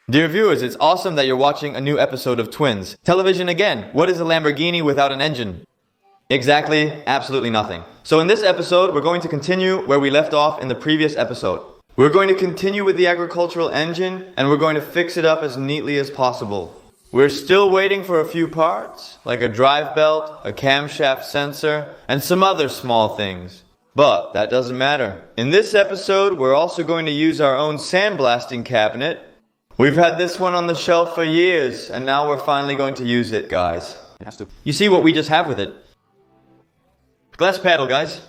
Dear viewers, it's awesome that you're watching a new episode of Twins. Television again. What is a Lamborghini without an engine? Exactly, absolutely nothing. So in this episode, we're going to continue where we left off in the previous episode. We're going to continue with the agricultural engine, and we're going to fix it up as neatly as possible. We're still waiting for a few parts, like a drive belt, a camshaft sensor, and some other small things. But that doesn't matter. In this episode, we're also going to use our own sandblasting cabinet. We've had this one on the shelf for years, and now we're finally going to use it, guys. It has to. You see what we just have with it? Glass paddle, guys.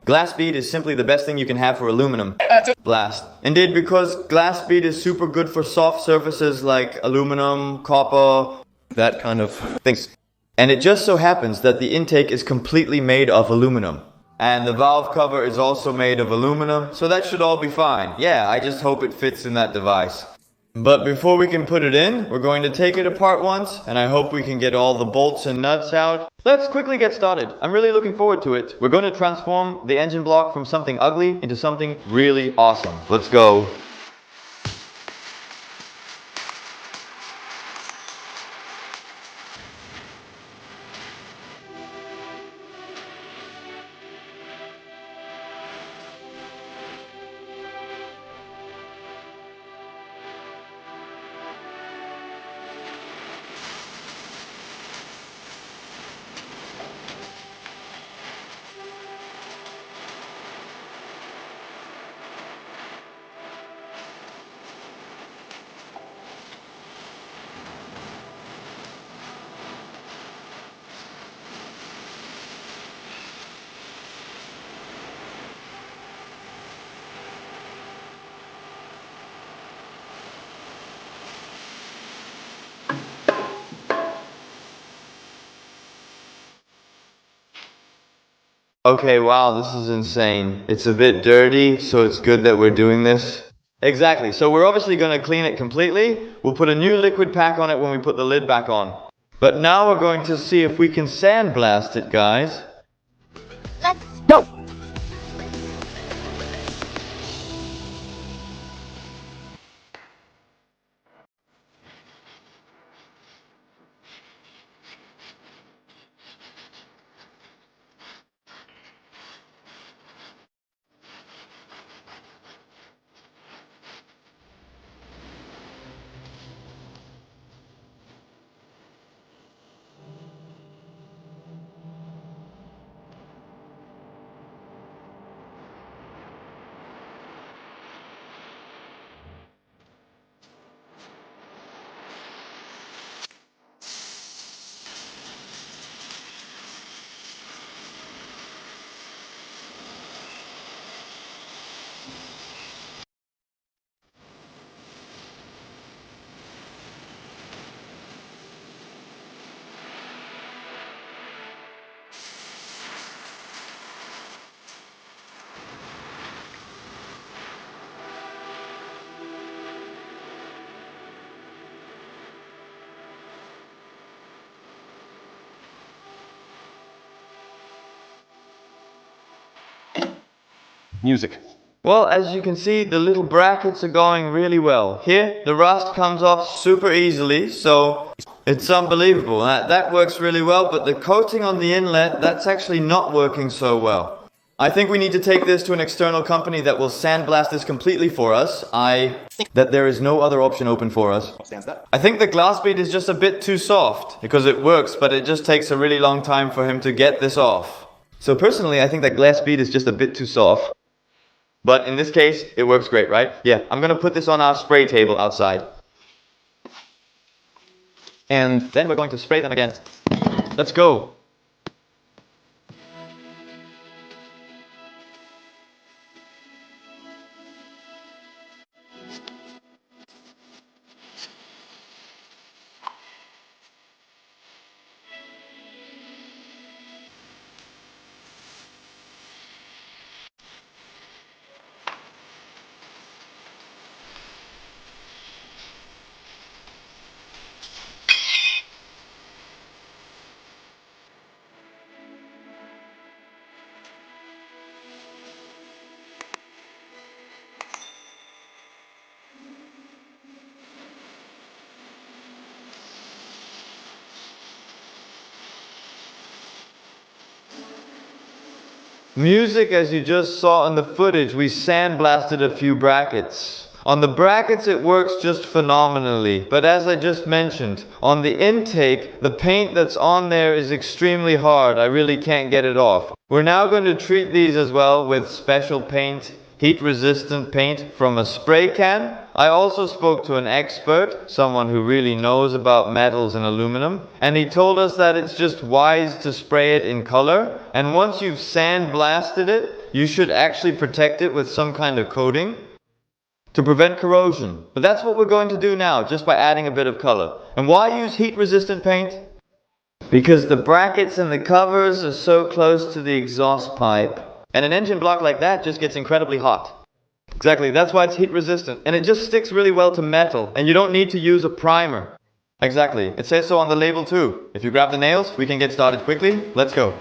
Glass bead is simply the best thing you can have for aluminum blast. Indeed, because glass bead is super good for soft surfaces like aluminum, copper, that kind of things. And it just so happens that the intake is completely made of aluminum. And the valve cover is also made of aluminum, so that should all be fine. Yeah, I just hope it fits in that device. But before we can put it in, we're going to take it apart once, and I hope we can get all the bolts and nuts out. Let's quickly get started. I'm really looking forward to it. We're going to transform the engine block from something ugly into something really awesome. Let's go. Okay, wow, this is insane. It's a bit dirty, so it's good that we're doing this. Exactly, so we're obviously going to clean it completely. We'll put a new liquid pack on it when we put the lid back on. But now we're going to see if we can sandblast it, guys. Let's go! Music. Well, as you can see, the little brackets are going really well. Here, the rust comes off super easily, so it's unbelievable. That works really well, but the coating on the inlet, that's actually not working so well. I think we need to take this to an external company that will sandblast this completely for us. That there is no other option open for us. I think the glass bead is just a bit too soft, because it works, but it just takes a really long time for him to get this off. So personally, I think that glass bead is just a bit too soft. But in this case, it works great, right? Yeah, I'm gonna put this on our spray table outside. And then we're going to spray them again. Let's go. Music, as you just saw in the footage, we sandblasted a few brackets. On the brackets it works just phenomenally, but as I just mentioned, on the intake, the paint that's on there is extremely hard. I really can't get it off. We're now going to treat these as well with special paint, heat-resistant paint from a spray can. I also spoke to an expert, someone who really knows about metals and aluminum, and he told us that it's just wise to spray it in color, and once you've sandblasted it, you should actually protect it with some kind of coating to prevent corrosion. But that's what we're going to do now, just by adding a bit of color. And why use heat-resistant paint? Because the brackets and the covers are so close to the exhaust pipe. And an engine block like that just gets incredibly hot. Exactly, that's why it's heat-resistant. And it just sticks really well to metal. And you don't need to use a primer. Exactly, it says so on the label too. If you grab the nails, we can get started quickly. Let's go.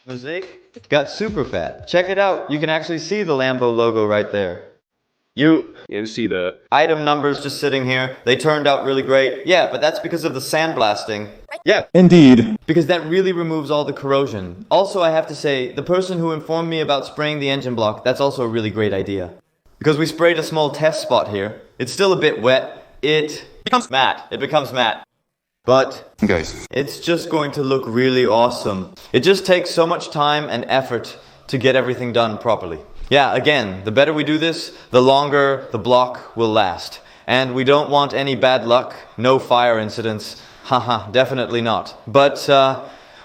Mosaic got super fat. Check it out. You can actually see the Lambo logo right there. You see the item numbers just sitting here. They turned out really great. Yeah, but that's because of the sandblasting. Yeah, indeed. because that really removes all the corrosion. Also, I have to say, the person who informed me about spraying the engine block, that's also a really great idea. Because we sprayed a small test spot here. It's still a bit wet. It becomes matte. It becomes matte. But guys, it's just going to look really awesome. It just takes so much time and effort to get everything done properly. Yeah, again, the better we do this, the longer the block will last. And we don't want any bad luck, no fire incidents. Haha, definitely not. But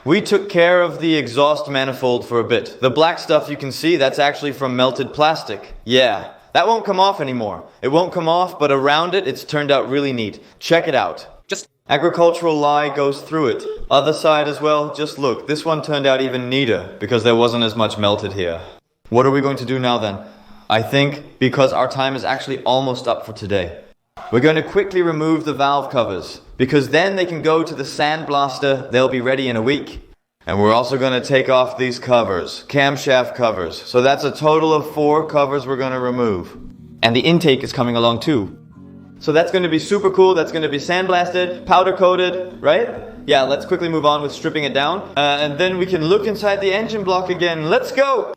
we took care of the exhaust manifold for a bit. The black stuff you can see, that's actually from melted plastic. Yeah, that won't come off anymore. It won't come off, but around it, it's turned out really neat. Check it out. Agricultural lye goes through it. Other side as well, just look. This one turned out even neater because there wasn't as much melted here. What are we going to do now then? I think because our time is actually almost up for today, we're going to quickly remove the valve covers because then they can go to the sandblaster. They'll be ready in a week. And we're also going to take off these covers, camshaft covers. So that's a total of 4 covers we're going to remove. And the intake is coming along too. So that's going to be super cool. That's going to be sandblasted, powder coated, right? Yeah, let's quickly move on with stripping it down. And then we can look inside the engine block again. Let's go!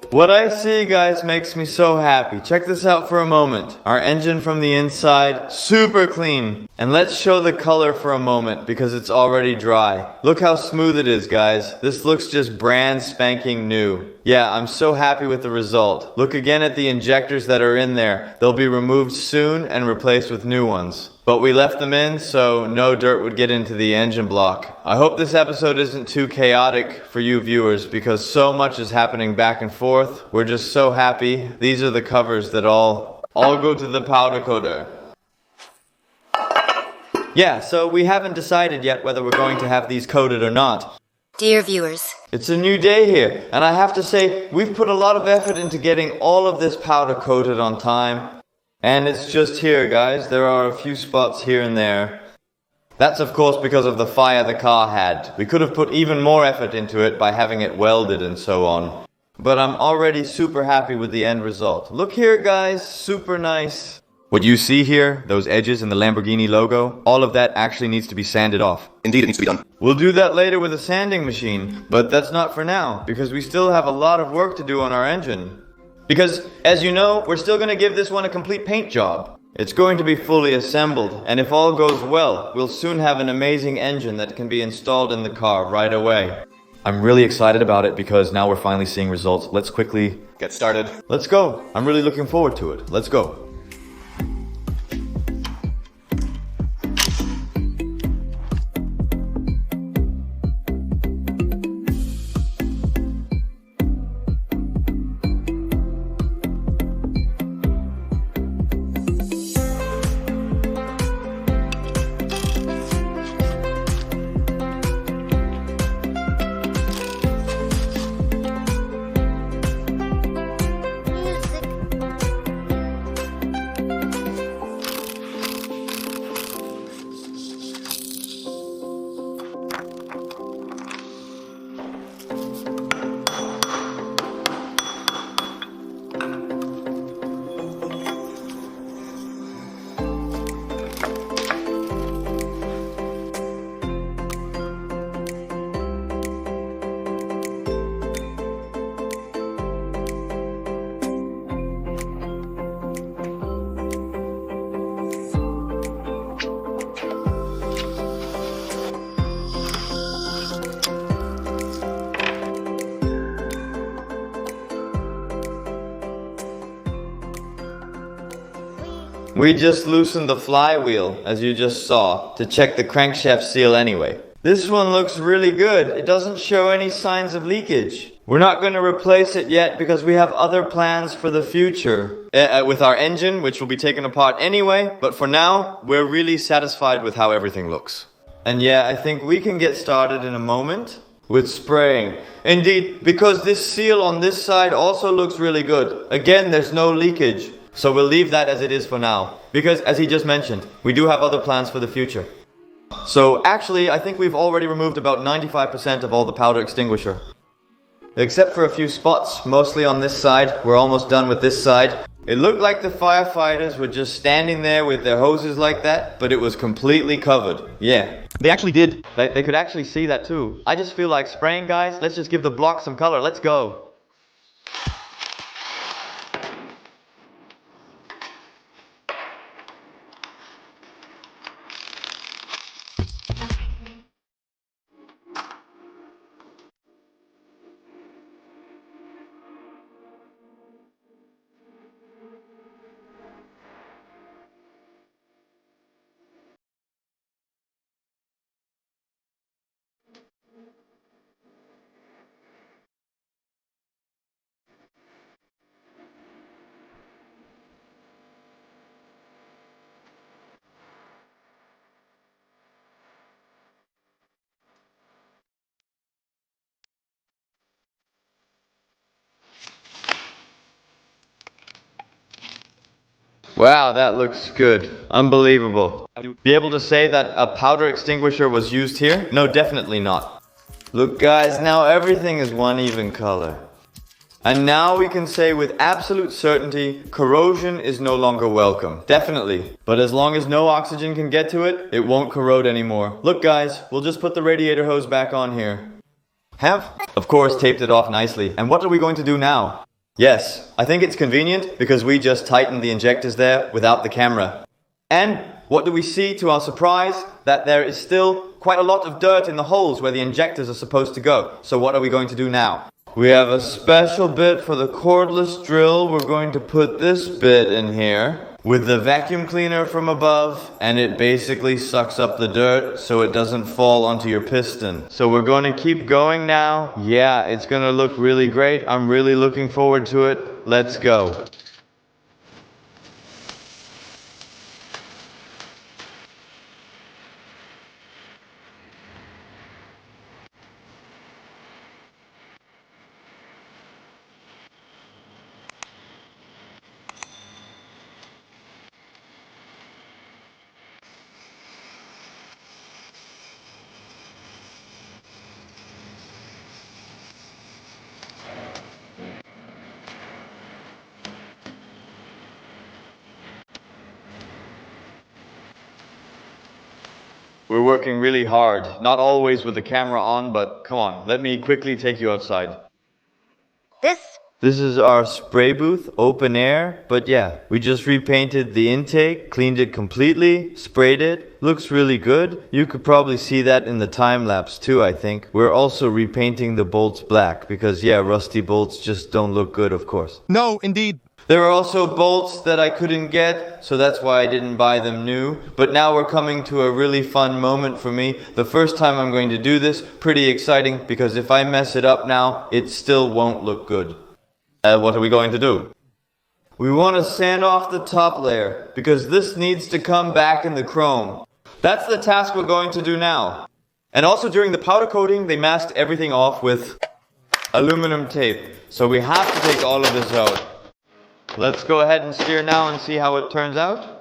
What I see, guys, makes me so happy. Check this out for a moment. Our engine from the inside, super clean. And let's show the color for a moment because it's already dry. Look how smooth it is, guys. This looks just brand spanking new. Yeah, I'm so happy with the result. Look again at the injectors that are in there. They'll be removed soon and replaced with new ones. But we left them in so no dirt would get into the engine block. I hope this episode isn't too chaotic for you viewers because so much is happening back and forth. We're just so happy. These are the covers that all go to the powder coater. Yeah, so we haven't decided yet whether we're going to have these coated or not. Dear viewers, It's a new day here, and I have to say, we've put a lot of effort into getting all of this powder coated on time. And it's just here, guys. There are a few spots here and there. That's of course because of the fire the car had. We could have put even more effort into it by having it welded and so on. But I'm already super happy with the end result. Look here, guys. Super nice. What you see here, those edges and the Lamborghini logo, all of that actually needs to be sanded off. Indeed, it needs to be done. We'll do that later with a sanding machine, but that's not for now, because we still have a lot of work to do on our engine. Because, as you know, we're still going to give this one a complete paint job. It's going to be fully assembled, and if all goes well, we'll soon have an amazing engine that can be installed in the car right away. I'm really excited about it because now we're finally seeing results. Let's quickly Get started. Let's go. I'm really looking forward to it. Let's go. We just loosened the flywheel, as you just saw, to check the crankshaft seal anyway. This one looks really good. It doesn't show any signs of leakage. We're not going to replace it yet because we have other plans for the future. With our engine, which will be taken apart anyway, but for now, we're really satisfied with how everything looks. And yeah, I think we can get started in a moment with spraying. Indeed, because this seal on this side also looks really good. Again, there's no leakage. So we'll leave that as it is for now. Because, as he just mentioned, we do have other plans for the future. So, actually, I think we've already removed about 95% of all the powder extinguisher. Except for a few spots, mostly on this side. We're almost done with this side. It looked like the firefighters were just standing there with their hoses like that, but it was completely covered. Yeah. They actually did. They could actually see that too. I just feel like spraying, guys. Let's just give the block some color. Let's go. Wow, that looks good. Unbelievable. Be able to say that a powder extinguisher was used here? No, definitely not. Look guys, now everything is one even color. And now we can say with absolute certainty, corrosion is no longer welcome. Definitely. But as long as no oxygen can get to it, it won't corrode anymore. Look guys, we'll just put the radiator hose back on here. Have, of course, taped it off nicely. And what are we going to do now? Yes, I think it's convenient because we just tightened the injectors there without the camera. And what do we see to our surprise? That there is still quite a lot of dirt in the holes where the injectors are supposed to go. So what are we going to do now? We have a special bit for the cordless drill. We're going to put this bit in here with the vacuum cleaner from above, and it basically sucks up the dirt so it doesn't fall onto your piston. So we're going to keep going now. Yeah, it's going to look really great. I'm really looking forward to it. Let's go. We're working really hard. Not always with the camera on, but come on, let me quickly take you outside. This is our spray booth, open air, but yeah, we just repainted the intake, cleaned it completely, sprayed it, looks really good. You could probably see that in the time lapse too, I think. We're also repainting the bolts black, because yeah, rusty bolts just don't look good, of course. No, indeed. There are also bolts that I couldn't get, so that's why I didn't buy them new. But now we're coming to a really fun moment for me. The first time I'm going to do this, pretty exciting, because if I mess it up now, it still won't look good. What are we going to do? We want to sand off the top layer, because this needs to come back in the chrome. That's the task we're going to do now. And also during the powder coating, they masked everything off with aluminum tape. So we have to take all of this out. Let's go ahead and steer now and see how it turns out.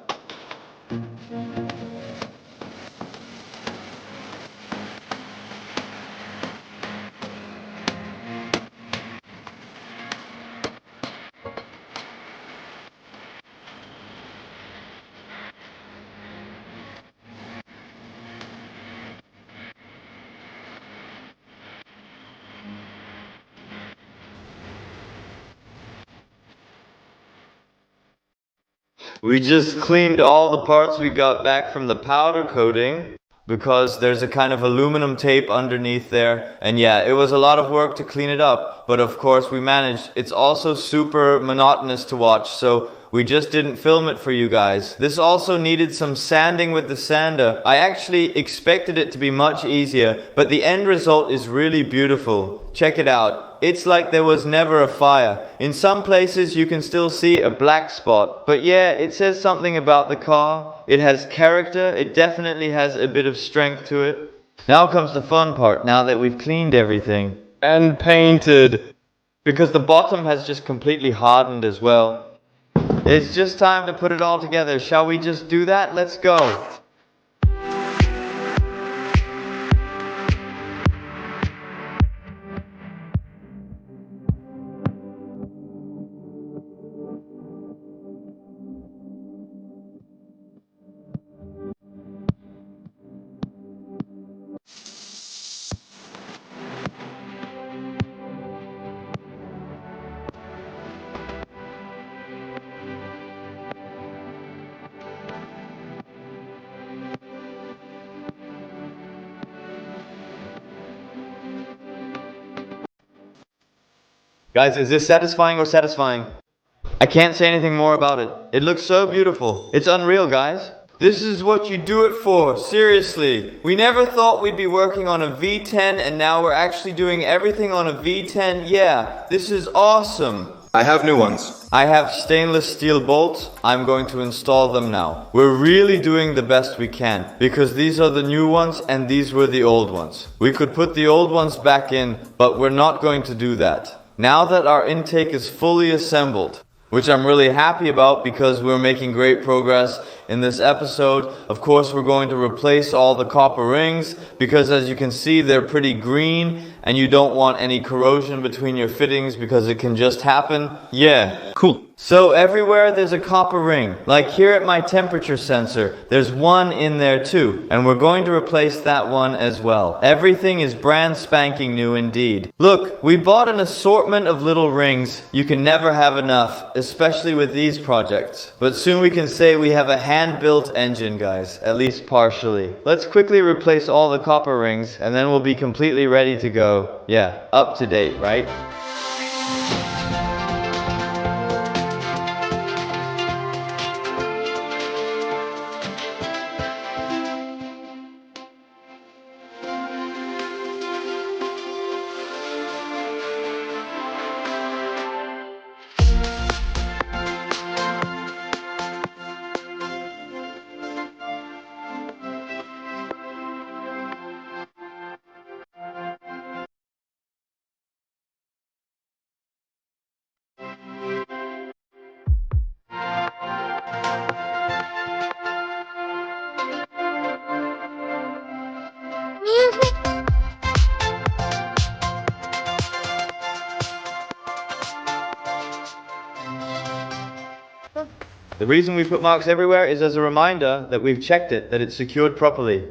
We just cleaned all the parts we got back from the powder coating because there's a kind of aluminum tape underneath there. And yeah, it was a lot of work to clean it up, but of course we managed. It's also super monotonous to watch, so we just didn't film it for you guys. This also needed some sanding with the sander. I actually expected it to be much easier, but the end result is really beautiful. Check it out. It's like there was never a fire. In some places you can still see a black spot. But yeah, it says something about the car. It has character. It definitely has a bit of strength to it. Now comes the fun part, now that we've cleaned everything. And painted. Because the bottom has just completely hardened as well. It's just time to put it all together. Shall we just do that? Let's go. Guys, is this satisfying or satisfying? I can't say anything more about it. It looks so beautiful. It's unreal, guys. This is what you do it for, seriously. We never thought we'd be working on a V10 and now we're actually doing everything on a V10. Yeah, this is awesome. I have new ones. I have stainless steel bolts. I'm going to install them now. We're really doing the best we can because these are the new ones and these were the old ones. We could put the old ones back in, but we're not going to do that. Now that our intake is fully assembled, which I'm really happy about because we're making great progress in this episode. Of course, we're going to replace all the copper rings because as you can see, they're pretty green and you don't want any corrosion between your fittings because it can just happen. Yeah. Cool. So everywhere there's a copper ring. Like here at my temperature sensor, there's one in there too. And we're going to replace that one as well. Everything is brand spanking new indeed. Look, we bought an assortment of little rings. You can never have enough, especially with these projects. But soon we can say we have a hand-built engine, guys. At least partially. Let's quickly replace all the copper rings and then we'll be completely ready to go. Yeah, up to date, right? The reason we put marks everywhere is as a reminder that we've checked it, that it's secured properly.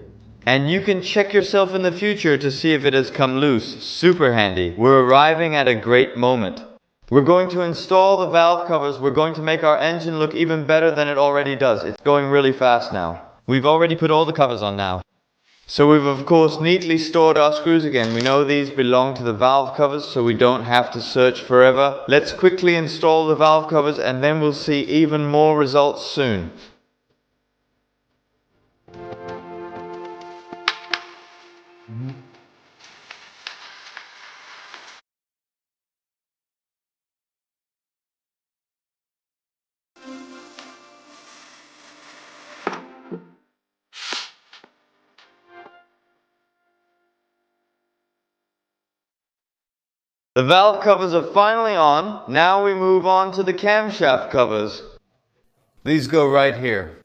And you can check yourself in the future to see if it has come loose. Super handy. We're arriving at a great moment. We're going to install the valve covers. We're going to make our engine look even better than it already does. It's going really fast now. We've already put all the covers on now. So we've of course neatly stored our screws again. We know these belong to the valve covers, so we don't have to search forever. Let's quickly install the valve covers and then we'll see even more results soon. The valve covers are finally on. Now we move on to the camshaft covers. These go right here.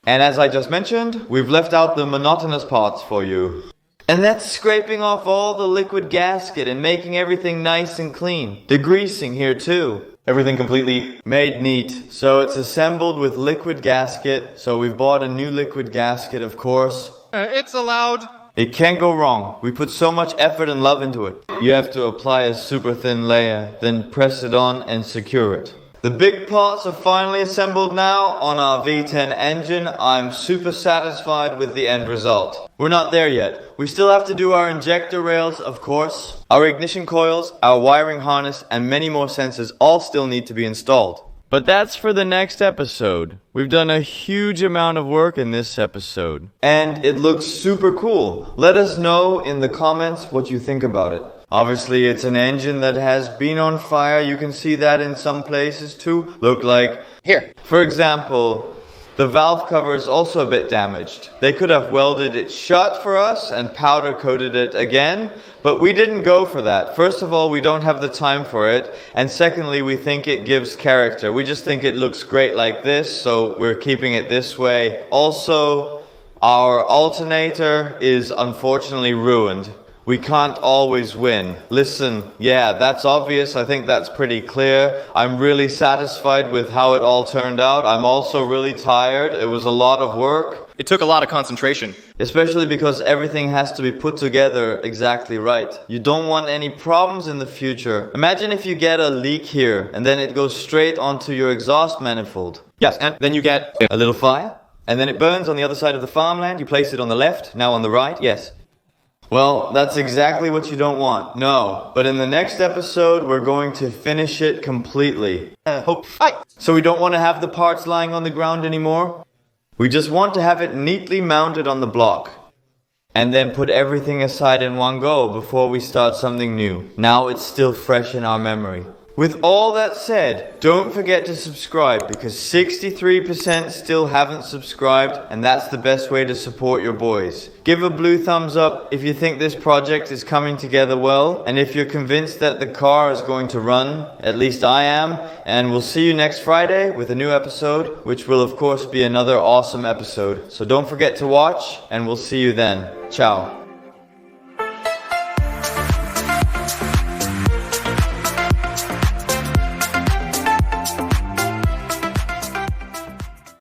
And as I just mentioned, we've left out the monotonous parts for you. And that's scraping off all the liquid gasket and making everything nice and clean. Degreasing here too. Everything completely made neat. So it's assembled with liquid gasket. So we've bought a new liquid gasket, of course. It's allowed. It can't go wrong. We put so much effort and love into it. You have to apply a super thin layer, then press it on and secure it. The big parts are finally assembled now on our V10 engine. I'm super satisfied with the end result. We're not there yet. We still have to do our injector rails, of course. Our ignition coils, our wiring harness, and many more sensors all still need to be installed. But that's for the next episode. We've done a huge amount of work in this episode. And it looks super cool. Let us know in the comments what you think about it. Obviously, it's an engine that has been on fire. You can see that in some places too. Look like here. For example, the valve cover is also a bit damaged. They could have welded it shut for us and powder coated it again, but we didn't go for that. First of all, we don't have the time for it, and secondly, we think it gives character. We just think it looks great like this, so we're keeping it this way. Also, our alternator is unfortunately ruined. We can't always win. Listen, yeah, that's obvious. I think that's pretty clear. I'm really satisfied with how it all turned out. I'm also really tired. It was a lot of work. It took a lot of concentration. Especially because everything has to be put together exactly right. You don't want any problems in the future. Imagine if you get a leak here and then it goes straight onto your exhaust manifold. Yes, and then you get A little fire, and then it burns on the other side of the farmland. You place it on the left, now on the right, yes. Well, that's exactly what you don't want. No, but in the next episode, we're going to finish it completely. So we don't want to have the parts lying on the ground anymore. We just want to have it neatly mounted on the block. And then put everything aside in one go before we start something new. Now it's still fresh in our memory. With all that said, don't forget to subscribe because 63% still haven't subscribed, and that's the best way to support your boys. Give a blue thumbs up if you think this project is coming together well, and if you're convinced that the car is going to run, at least I am, and we'll see you next Friday with a new episode, which will of course be another awesome episode. So don't forget to watch, and we'll see you then. Ciao.